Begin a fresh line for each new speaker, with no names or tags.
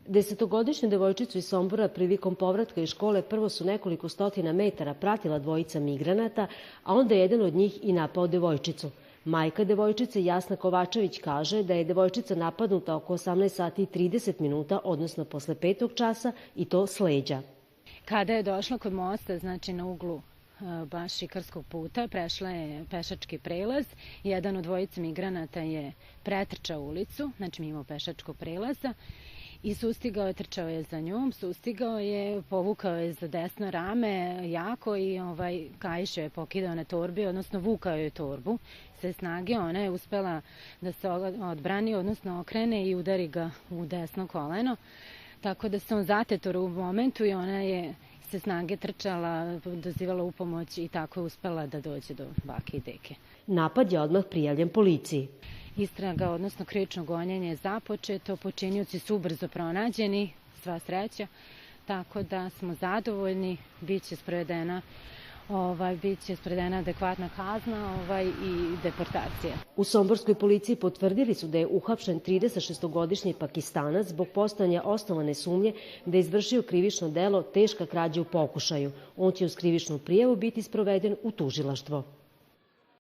Desetogodišnju devojčicu iz Sombora prilikom povratka iz škole prvo su nekoliko stotina metara pratila dvojica migranata, a onda je jedan od njih i napao devojčicu. Majka devojčice Jasna Kovačević kaže da je devojčica napadnuta oko 18 sati i 30 minuta, odnosno posle 5. časa, i to s leđa.
Kada je došla kod mosta, znači na uglu baš Šikarskog puta, prešla je pešački prelaz. Jedan od dvojice migranata je pretrčao ulicu, znači mimo pešačkog prelaza, i trčao je za njom, povukao je za desno rame jako i kaiš je pokidao na torbi, odnosno vukao je torbu. Sve snage ona je uspela da se odbrani, odnosno okrene i udari ga u desno koleno. Tako da se on zatetor u momentu i ona je se snage trčala, dozivala u pomoć i tako je uspela da dođe do bake i deke.
Napad je odmah prijavljen policiji.
Istraga, odnosno krivično gonjenje je započeto, počinioci su ubrzo pronađeni, sva sreća, tako da smo zadovoljni, biće sprovedena adekvatna kazna i deportacija.
U somborskoj policiji potvrdili su da je uhapšen 36-godišnji Pakistanac zbog postojanja osnovane sumnje da je izvršio krivično delo teška krađa u pokušaju. On će uz krivičnu prijavu biti sproveden u tužilaštvo.